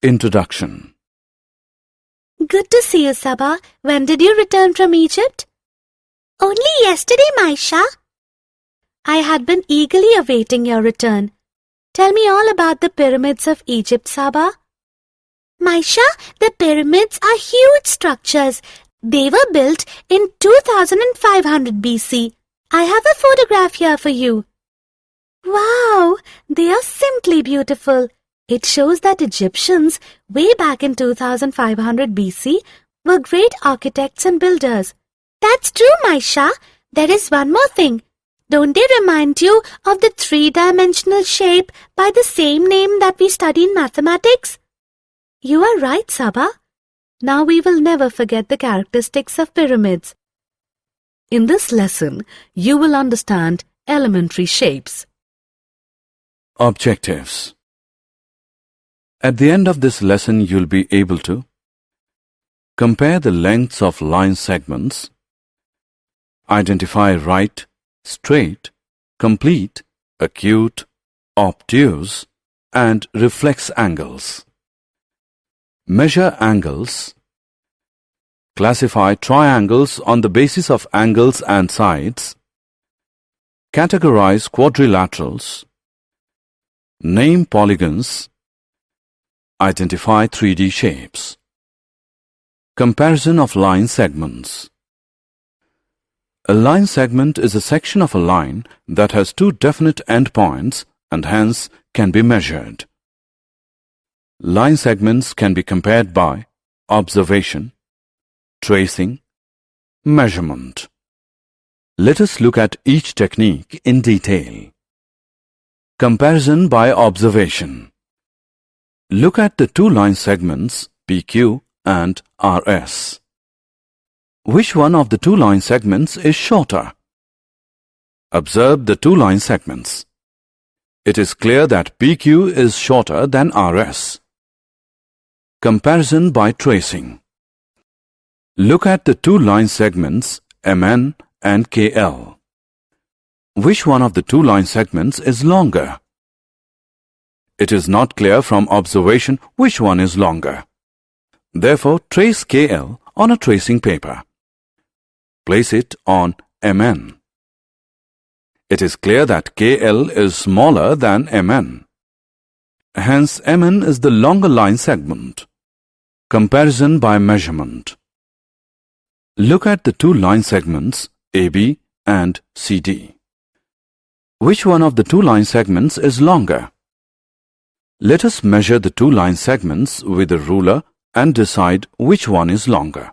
Introduction. Good to see you, Saba. When did you return from Egypt? Only yesterday, Maisha. I had been eagerly awaiting your return. Tell me all about the pyramids of Egypt, Saba. Maisha, the pyramids are huge structures. They were built in 2500 BC. I have a photograph here for you. Wow, they are simply beautiful. It shows that Egyptians, way back in 2500 BC, were great architects and builders. That's true, Maisha. There is one more thing. Don't they remind you of the three-dimensional shape by the same name that we study in mathematics? You are right, Saba. Now we will never forget the characteristics of pyramids. In this lesson, you will understand elementary shapes. Objectives. At the end of this lesson, you'll be able to compare the lengths of line segments, identify right, straight, complete, acute, obtuse, and reflex angles. Measure angles. Classify triangles on the basis of angles and sides. Categorize quadrilaterals. Name polygons. Identify 3D shapes. Comparison of line segments. A line segment is a section of a line that has two definite endpoints and hence can be measured. Line segments can be compared by observation, tracing, measurement. Let us look at each technique in detail. Comparison by observation. Look at the two line segments PQ and RS. Which one of the two line segments is shorter? Observe the two line segments. It is clear that PQ is shorter than RS. Comparison by tracing. Look at the two line segments MN and KL. Which one of the two line segments is longer? It is not clear from observation which one is longer. Therefore, trace KL on a tracing paper. Place it on MN. It is clear that KL is smaller than MN. Hence, MN is the longer line segment. Comparison by measurement. Look at the two line segments AB and CD. Which one of the two line segments is longer? Let us measure the two line segments with a ruler and decide which one is longer.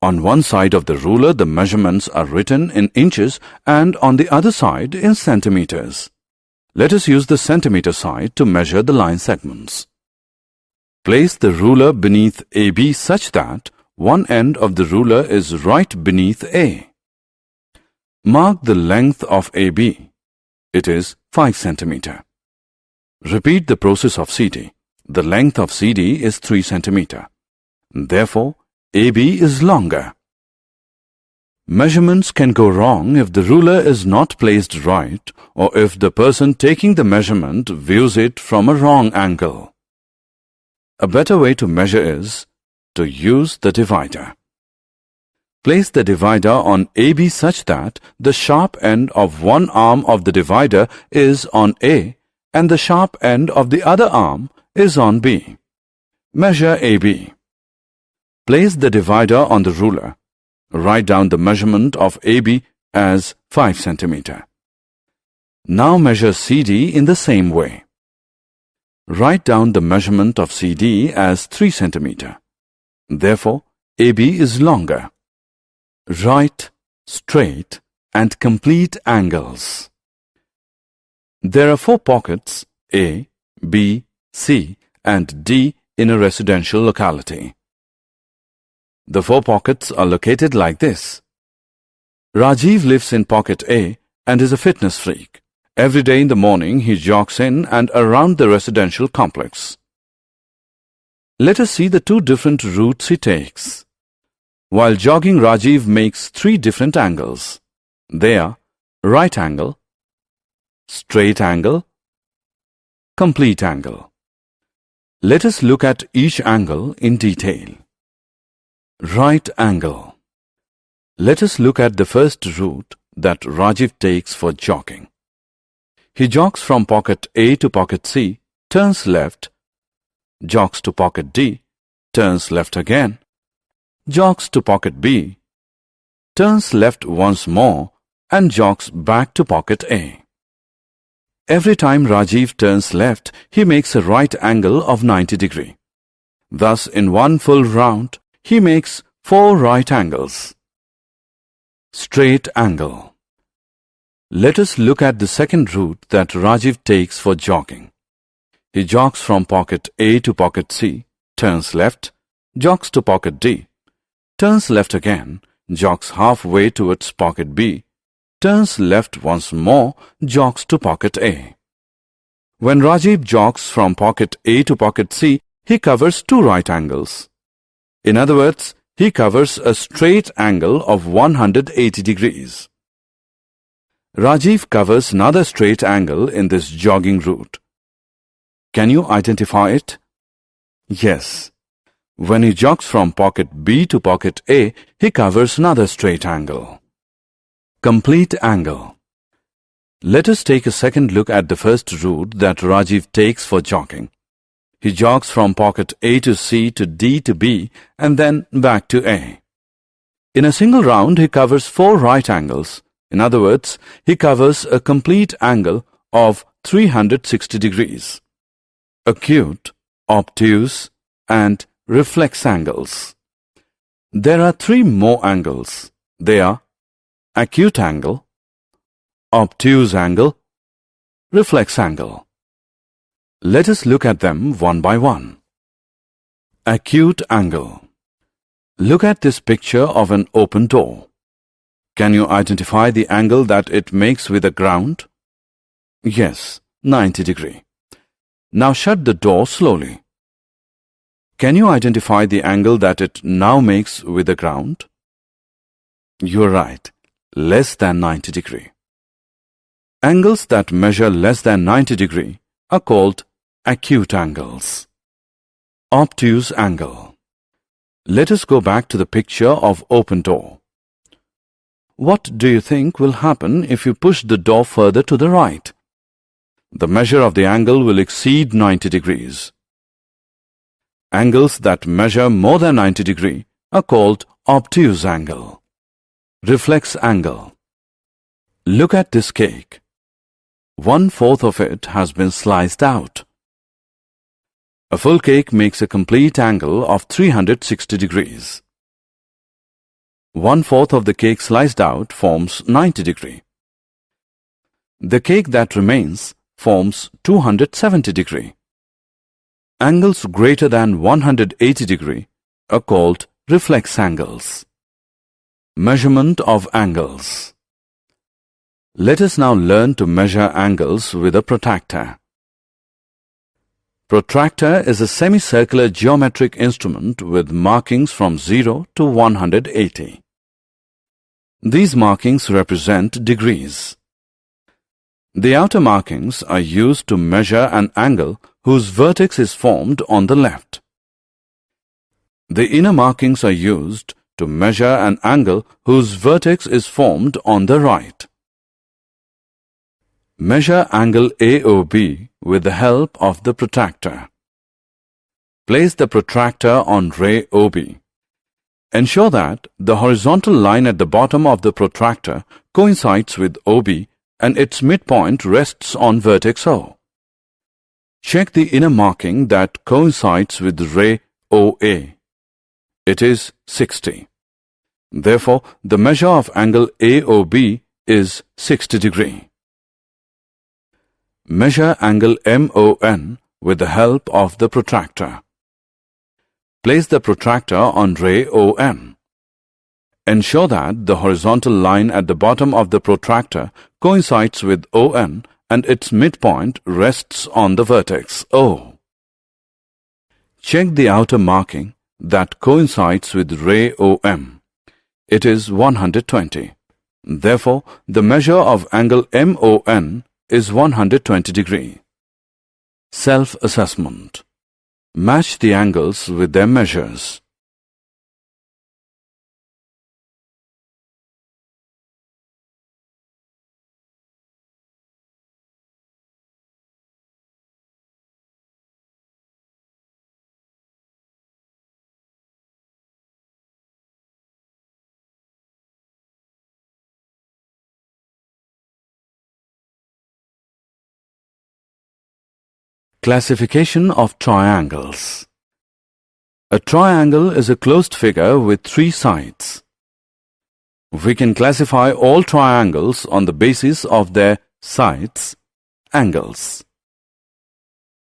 On one side of the ruler, the measurements are written in inches and on the other side in centimeters. Let us use the centimeter side to measure the line segments. Place the ruler beneath AB such that one end of the ruler is right beneath A. Mark the length of AB. It is 5 centimeter. Repeat the process of CD. The length of CD is 3 centimeter. Therefore, AB is longer. Measurements can go wrong if the ruler is not placed right or if the person taking the measurement views it from a wrong angle. A better way to measure is to use the divider. Place the divider on AB such that the sharp end of one arm of the divider is on A and the sharp end of the other arm is on B. Measure AB. Place the divider on the ruler. Write down the measurement of AB as 5 centimeter. Now measure CD in the same way. Write down the measurement of CD as 3 centimeter. Therefore, AB is longer. Right, straight, and complete angles. There are 4 pockets A, B, C, and D in a residential locality. The 4 pockets are located like this. Rajiv lives in pocket A and is a fitness freak. Every day in the morning he jogs in and around the residential complex. Let us see the 2 different routes he takes. While jogging, Rajiv makes 3 different angles. They are right angle, straight angle, complete angle. Let us look at each angle in detail. Right angle. Let us look at the first route that Rajiv takes for jogging. He jogs from pocket A to pocket C, turns left, jogs to pocket D, turns left again, jogs to pocket B, turns left once more, and jogs back to pocket A. Every time Rajiv turns left, he makes a right angle of 90 degrees. Thus, in one full round, he makes 4 right angles. Straight angle. Let us look at the second route that Rajiv takes for jogging. He jogs from pocket A to pocket C, turns left, jogs to pocket D, turns left again, jogs halfway towards pocket B, turns left once more, jogs to pocket A. When Rajiv jogs from pocket A to pocket C, he covers 2 right angles. In other words, he covers a straight angle of 180 degrees. Rajiv covers another straight angle in this jogging route. Can you identify it? Yes. When he jogs from pocket B to pocket A, he covers another straight angle. Complete angle. Let us take a second look at the first route that Rajiv takes for jogging. He jogs from pocket A to C to D to B and then back to A. In a single round, he covers 4 right angles. In other words, he covers a complete angle of 360 degrees. Acute, obtuse, and reflex angles. There are 3 more angles. They are acute angle, obtuse angle, reflex angle. Let us look at them one by one. Acute angle. Look at this picture of an open door. Can you identify the angle that it makes with the ground? Yes, 90 degrees. Now shut the door slowly. Can you identify the angle that it now makes with the ground? You're right, less than 90 degrees. Angles that measure less than 90 degrees are called acute angles. Obtuse angle. Let us go back to the picture of open door. What do you think will happen if you push the door further to the right? The measure of the angle will exceed 90 degrees. Angles that measure more than 90 degrees are called obtuse angle. Reflex angle. Look at this cake. 1/4 of it has been sliced out. A full cake makes a complete angle of 360 degrees. 1/4 of the cake sliced out forms 90 degrees. The cake that remains forms 270 degrees. Angles greater than 180 degrees are called reflex angles. Measurement of angles. Let us now learn to measure angles with a protractor. Protractor is a semicircular geometric instrument with markings from 0 to 180. These markings represent degrees. The outer markings are used to measure an angle whose vertex is formed on the left. The inner markings are used to measure an angle whose vertex is formed on the right. Measure angle AOB with the help of the protractor. Place the protractor on ray OB. Ensure that the horizontal line at the bottom of the protractor coincides with OB and its midpoint rests on vertex O. Check the inner marking that coincides with ray OA. It is 60. Therefore, the measure of angle AOB is 60 degrees. Measure angle MON with the help of the protractor. Place the protractor on ray OM. Ensure that the horizontal line at the bottom of the protractor coincides with ON and its midpoint rests on the vertex O. Check the outer marking that coincides with ray OM. It is 120. Therefore, the measure of angle MON is 120 degrees. Self-assessment. Match the angles with their measures. Classification of triangles. A triangle is a closed figure with three sides. We can classify all triangles on the basis of their sides, angles.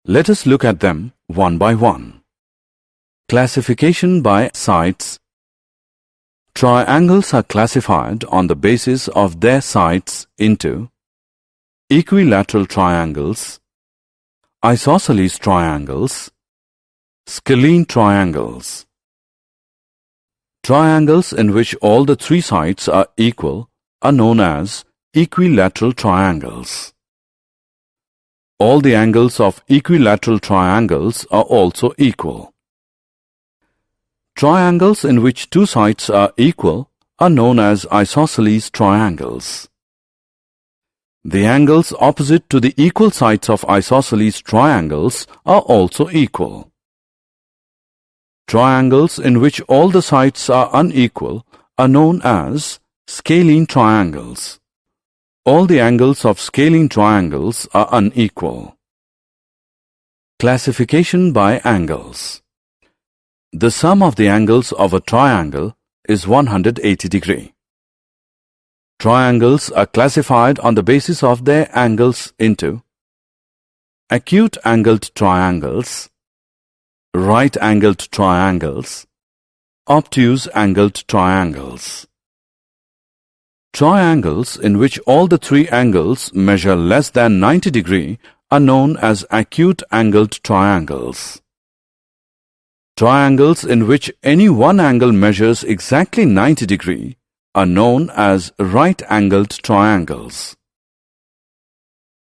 Let us look at them one by one. Classification by sides. Triangles are classified on the basis of their sides into equilateral triangles, isosceles triangles, scalene triangles. Triangles in which all the three sides are equal are known as equilateral triangles. All the angles of equilateral triangles are also equal. Triangles in which two sides are equal are known as isosceles triangles. The angles opposite to the equal sides of isosceles triangles are also equal. Triangles in which all the sides are unequal are known as scalene triangles. All the angles of scalene triangles are unequal. Classification by angles. The sum of the angles of a triangle is 180 degree. Triangles are classified on the basis of their angles into acute angled triangles, right-angled triangles, obtuse angled triangles. Triangles in which all the three angles measure less than 90 degree are known as acute angled triangles. Triangles in which any one angle measures exactly 90 degree are known as right-angled triangles.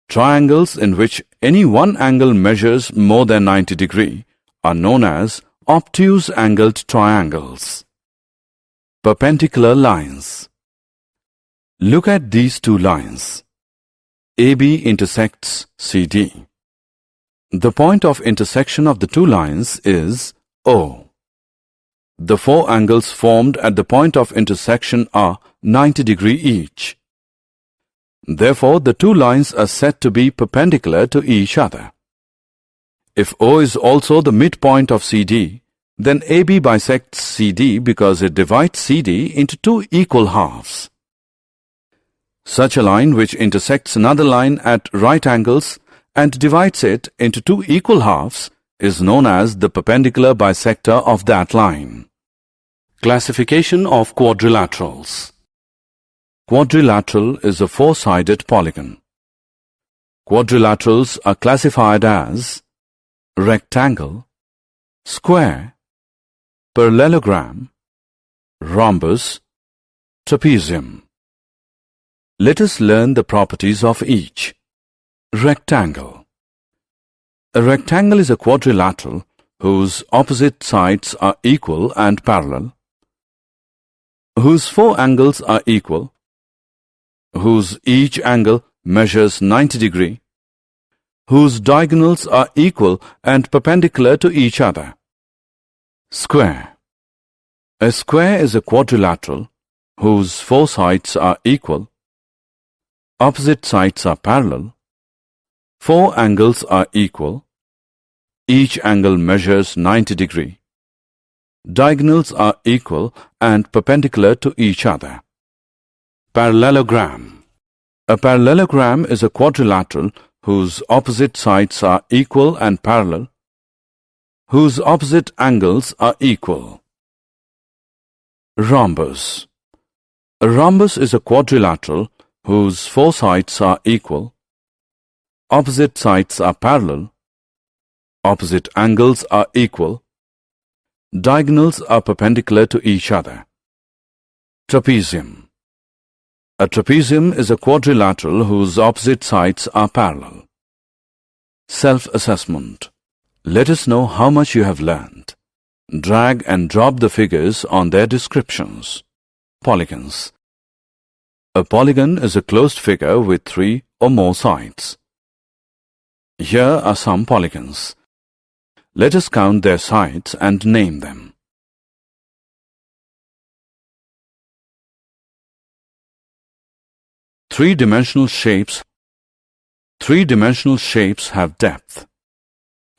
Triangles in which any one angle measures more than 90 degree are known as obtuse angled triangles. Perpendicular lines. Look at these two lines. AB intersects CD. The point of intersection of the two lines is O. The four angles formed at the point of intersection are 90 degree each. Therefore, the two lines are said to be perpendicular to each other. If O is also the midpoint of CD, then AB bisects CD because it divides CD into two equal halves. Such a line which intersects another line at right angles and divides it into two equal halves is known as the perpendicular bisector of that line. Classification of quadrilaterals. Quadrilateral is a four-sided polygon. Quadrilaterals are classified as rectangle, square, parallelogram, rhombus, trapezium. Let us learn the properties of each. Rectangle. A rectangle is a quadrilateral whose opposite sides are equal and parallel, whose four angles are equal, whose each angle measures 90 degree, whose diagonals are equal and perpendicular to each other. Square. A square is a quadrilateral whose four sides are equal, opposite sides are parallel, four angles are equal, each angle measures 90 degree, diagonals are equal and perpendicular to each other. Parallelogram. A parallelogram is a quadrilateral whose opposite sides are equal and parallel, whose opposite angles are equal. Rhombus. A rhombus is a quadrilateral whose four sides are equal, opposite sides are parallel, opposite angles are equal, diagonals are perpendicular to each other. Trapezium. A trapezium is a quadrilateral whose opposite sides are parallel. Self-assessment. Let us know how much you have learned. Drag and drop the figures on their descriptions. Polygons. A polygon is a closed figure with 3 or more sides. Here are some polygons. Let us count their sides and name them. Three-dimensional shapes. Three-dimensional shapes have depth.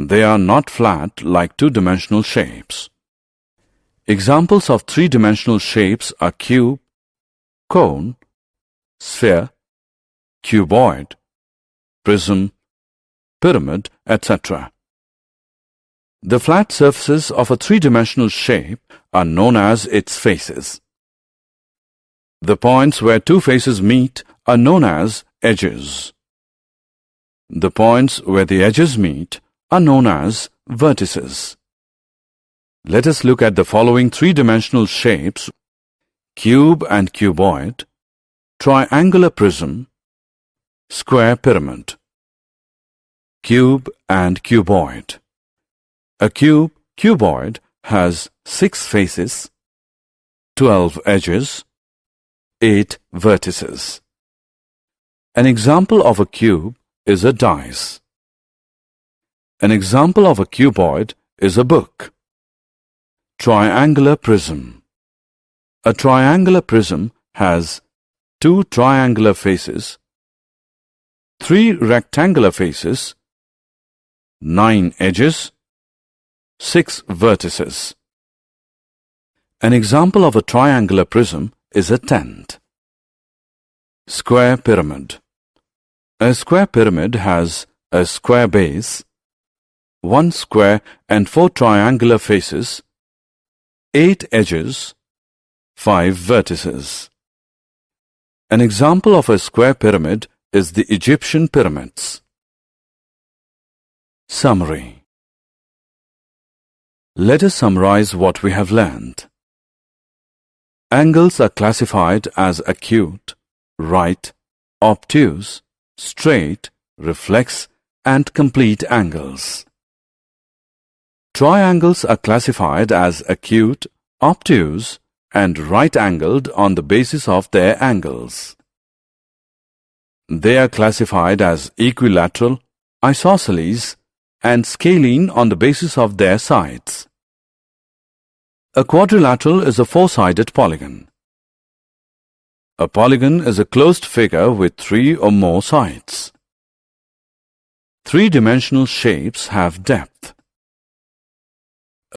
They are not flat like two-dimensional shapes. Examples of three-dimensional shapes are cube, cone, sphere, cuboid, prism, pyramid, etc. The flat surfaces of a three-dimensional shape are known as its faces. The points where two faces meet are known as edges. The points where the edges meet are known as vertices. Let us look at the following three-dimensional shapes: cube and cuboid, triangular prism, square pyramid. Cube and cuboid. A cube, cuboid, has 6 faces, 12 edges, 8 vertices. An example of a cube is a dice. An example of a cuboid is a book. Triangular prism. A triangular prism has 2 triangular faces, 3 rectangular faces, 9 edges, 6 vertices. An example of a triangular prism is a tent. Square pyramid. A square pyramid has a square base, 1 square and 4 triangular faces, 8 edges, 5 vertices. An example of a square pyramid is the Egyptian pyramids. Summary. Let us summarize what we have learned. Angles are classified as acute, right, obtuse, straight, reflex, and complete angles. Triangles are classified as acute, obtuse, and right-angled on the basis of their angles. They are classified as equilateral, isosceles, and scalene on the basis of their sides. A quadrilateral is a 4-sided polygon. A polygon is a closed figure with 3 or more sides. Three-dimensional shapes have depth.